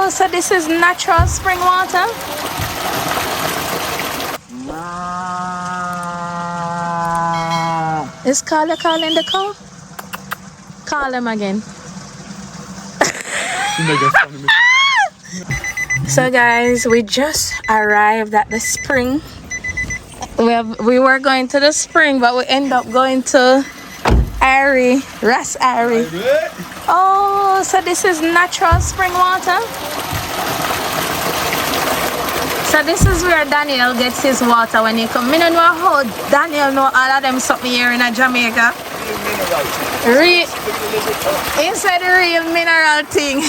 Oh, so this is natural spring water? Is Carla calling the cow? Call him again. So guys, we just arrived at the spring. We were going to the spring, but we end up going to Ras Airy. Oh, so this is natural spring water? So this is where Daniel gets his water when he comes. I don't know how Daniel know all of them something here in Jamaica. Inside the real mineral thing.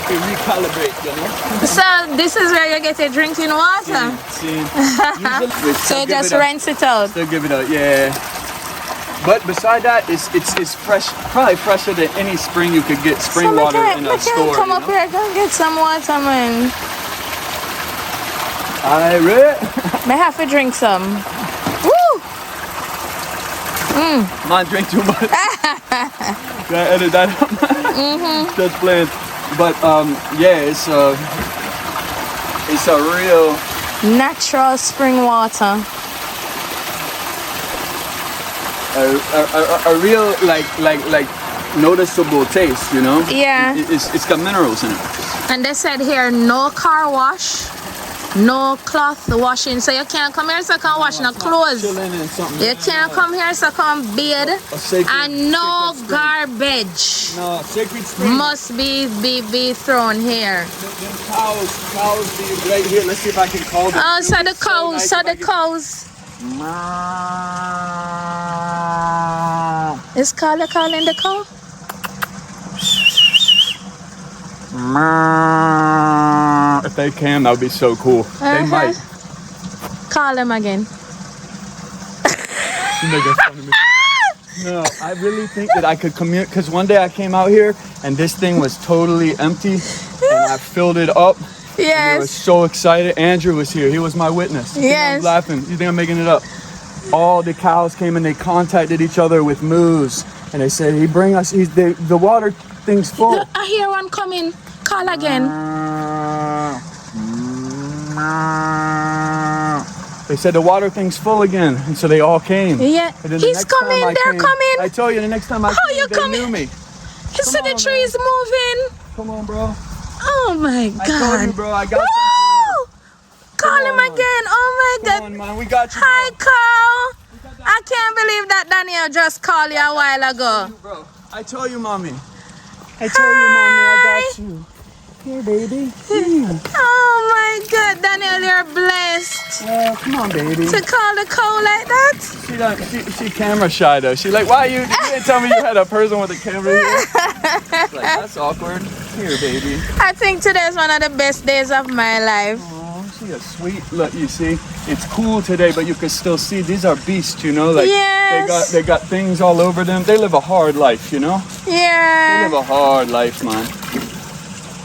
Recalibrate, you know? So this is where you get your drinking water. So just rinse it out. Still give it out, yeah. But beside that, it's fresh, probably fresher than any spring you could get spring water in a store. Come up here, go get some water, man. I read. May have to drink some. Woo! Mine drink too much. Gotta edit that out. Just playing. But yeah, it's a real natural spring water. A real like noticeable taste, you know. Yeah. It's got minerals in it. And they said here no car wash, no cloth washing, so you can't come here so come wash no clothes. You can't come here so come bathe, and no garbage. No, sacred spring must be thrown here. Cows be right here. Let's see if I can call them. Oh, so the cows. Is Carla calling the cow? If they can, that would be so cool. They might. Call them again. No, I really think that I could commute, because one day I came out here and this thing was totally empty and I filled it up. Yes. I was so excited. Andrew was here. He was my witness. Yes. I'm laughing. You think I'm making it up? All the cows came and they contacted each other with moos and they said, the water thing's full. Look, I hear one coming. Call again. They said the water thing's full again, and so they all came. Yeah, he's coming. They're coming. I told you the next time I came, they knew me. You see the trees moving. Come on, bro. Oh my God. I told you, bro. I got something. Call him again. Oh my God. Come on, man. We got you. Hi, Carl. I can't believe that Daniel just called you a while ago. Bro, I told you, mommy. I told you, mommy. I got you. Here, baby. Oh my God, Daniel, you're blessed. Come on, baby. To call the cow like that? She camera shy though. She like, why you didn't tell me you had a person with a camera here? Like, that's awkward. Here, baby. I think today's one of the best days of my life. Oh, she a sweet look. You see, it's cool today, but you can still see these are beasts. You know, like yes. they got things all over them. They live a hard life. You know. Yeah. They live a hard life, man.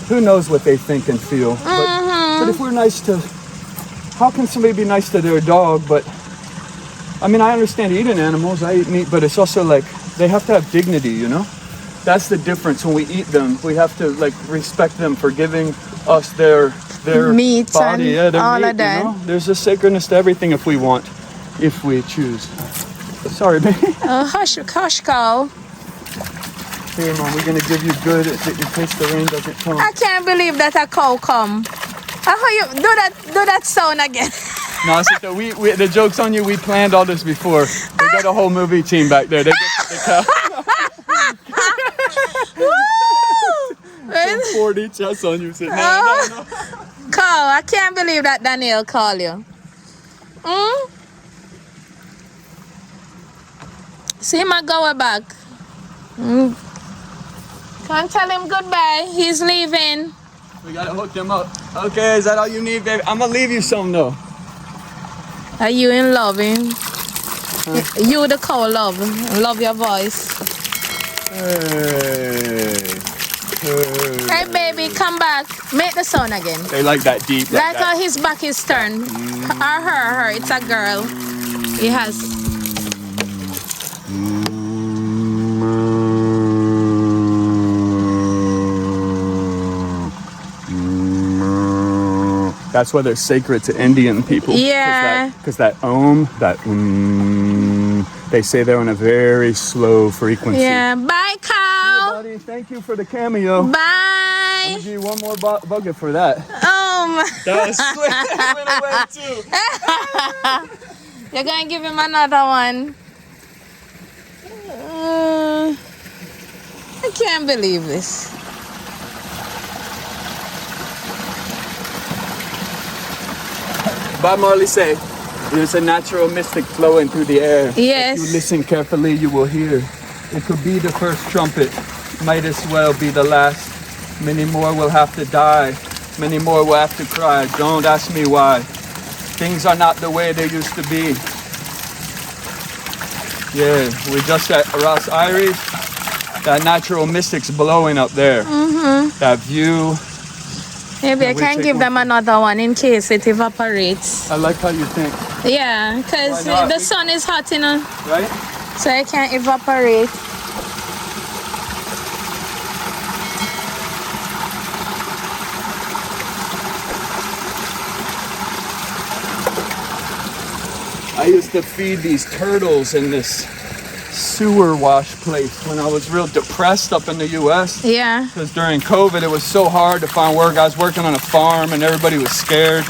Who knows what they think and feel? But if we're nice to, how can somebody be nice to their dog? But I mean, I understand eating animals. I eat meat, but it's also like they have to have dignity, you know? That's the difference. When we eat them, we have to like respect them for giving us their meat body, and their all meat, of that. you know? There's a sacredness to everything if we want, if we choose. Sorry, baby. Hush, cow. Here, Mom, we're gonna give you good in case the rain doesn't come. I can't believe that a cow come. How you do that sound again? No, sister, we the joke's on you. We planned all this before. We got a whole movie team back there. They get the cow. Some 40 chests on you. Sitting no. Cow, I can't believe that Daniel called you. See him go back. Can't tell him goodbye. He's leaving. We gotta hook them up. Okay, is that all you need, baby? I'm gonna leave you some though. Are you in love? You the cow love. Love your voice. Hey baby, come back. Make the sound again. They like that deep. Like how his back is turned. Or her. It's a girl. He has. That's why they're sacred to Indian people. Yeah. Because that they say they're on a very slow frequency. Yeah. Bye, cow. Hey, buddy, thank you for the cameo. Bye. I'm gonna give you one more bucket for that. That was slick. It went away too. You're gonna give him another one. I can't believe this. Bob Marley say, there's a natural mystic flowing through the air. Yes. If you listen carefully, you will hear. It could be the first trumpet, might as well be the last. Many more will have to die. Many more will have to cry. Don't ask me why. Things are not the way they used to be. Yeah, we just at Ross Iris. That natural mystic's blowing up there. That view. Maybe I can give them another one in case it evaporates. I like how you think. Yeah, because the sun is hot, you know. Right? So it can't evaporate. I used to feed these turtles in this sewer wash place when I was real depressed up in the U.S. Yeah. Because during COVID, it was so hard to find work. I was working on a farm and everybody was scared.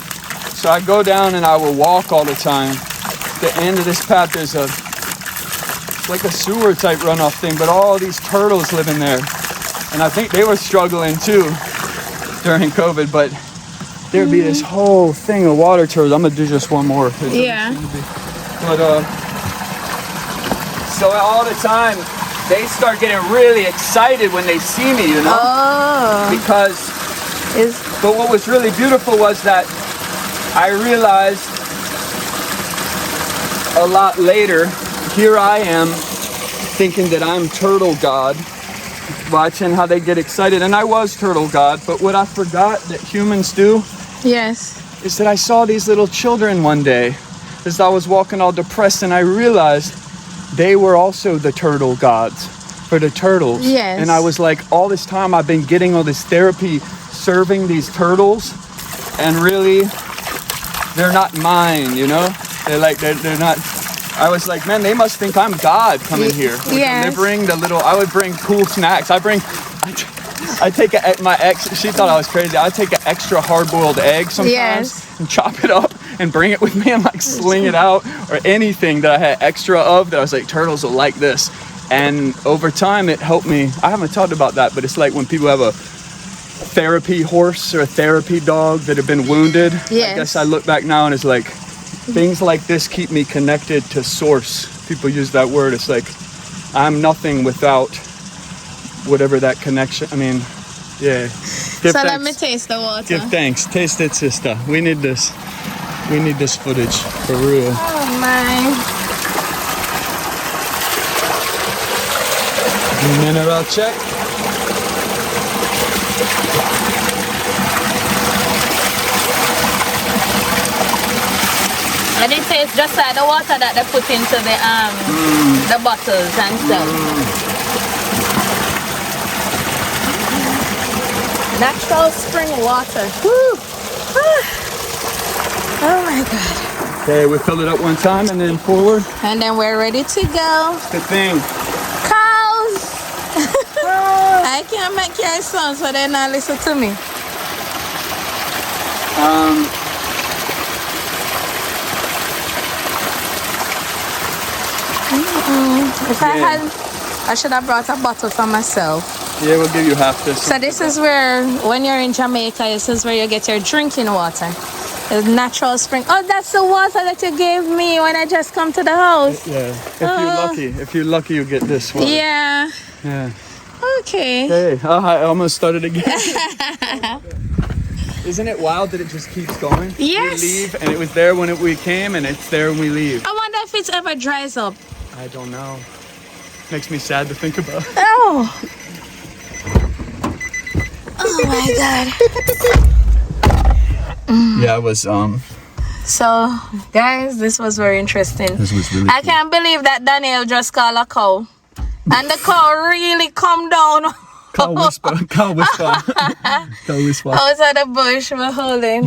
So I go down and I would walk all the time. At the end of this path, there's it's like a sewer type runoff thing, but all these turtles live in there. And I think they were struggling too during COVID, but there'd be this whole thing of water turtles. I'm gonna do just one more. Yeah. But so all the time, they start getting really excited when they see me, you know? Oh. But what was really beautiful was that I realized a lot later, here I am thinking that I'm turtle god, watching how they get excited. And I was turtle god, but what I forgot that humans do is that I saw these little children one day as I was walking all depressed, and I realized they were also the turtle gods for the turtles. Yes. And I was like, all this time I've been getting all this therapy serving these turtles, and really they're not mine, you know? They're not. I was like, man, they must think I'm God coming here. Delivering the little, I would bring cool snacks. I take my ex, she thought I was crazy. I take an extra hard-boiled egg sometimes and chop it up and bring it with me and like sling it out, or anything that I had extra of that I was like, turtles will like this. And over time it helped me. I haven't talked about that, but it's like when people have a therapy horse or a therapy dog that have been wounded. I guess I look back now and it's like, things like this keep me connected to source. People use that word. It's like, I'm nothing without whatever that connection. I mean, yeah. Let me taste the water. Give thanks. Taste it, sister. We need this. We need this footage for real. Oh my. Mineral check. And it tastes just like the water that they put into the bottles and stuff. Natural spring water. Woo. Oh my God. Okay, we fill it up one time and then forward. And then we're ready to go. Good thing. Cows. I can't make your sound so they not listen to me. I should have brought a bottle for myself. Yeah, we'll give you half this. So this is where, when you're in Jamaica, this is where you get your drinking water. It's natural spring. Oh, that's the water that you gave me when I just come to the house. Yeah, if you're lucky, you get this one. Yeah. Yeah. Okay. Hey, I almost started again. Isn't it wild that it just keeps going? Yes. We leave, and it was there when we came, and it's there when we leave. I wonder if it ever dries up. I don't know. Makes me sad to think about. Oh. Oh my God. Yeah, it was So, guys, this was very interesting. This was really I can't believe that Daniel just called a cow. And the cow really come down Call whisper. Call whisper. Call whisper. Outside the bush we're holding.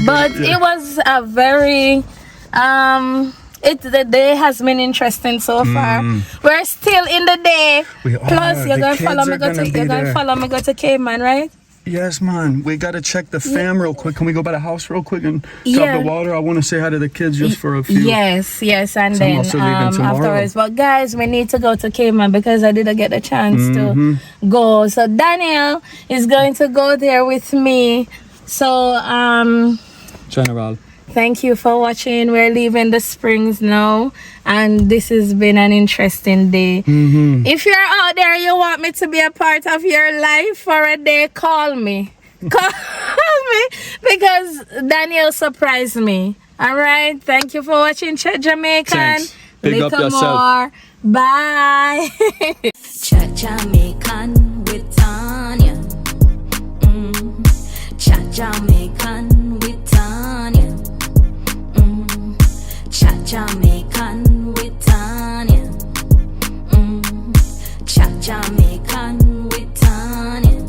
But it was a very the day has been interesting so far. We're still in the day. We Plus are. you're The gonna kids follow are me gonna be there. go to Cayman, right? Yes, man. We gotta check the fam real quick. Can we go by the house real quick and Yeah. grab the water? I want to say hi to the kids just for a few. Yes, and So I'm then also leaving tomorrow. afterwards. But guys, we need to go to Cayman because I didn't get the chance to go. So Daniel is going to go there with me. So General. thank you for watching. We're leaving the Springs now, and this has been an interesting day. If you're out there, you want me to be a part of your life for a day, call me. Call me because Daniel surprised me. All right. Thank you for watching Chat Jamaican. Thanks. Big up Little yourself. more. Bye. Chat Jamaican with Tania. Chat Jamaican with Tania. Chat Jamaican with Tania. Chat Jamaican with Tania.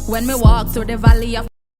When me walk through the valley of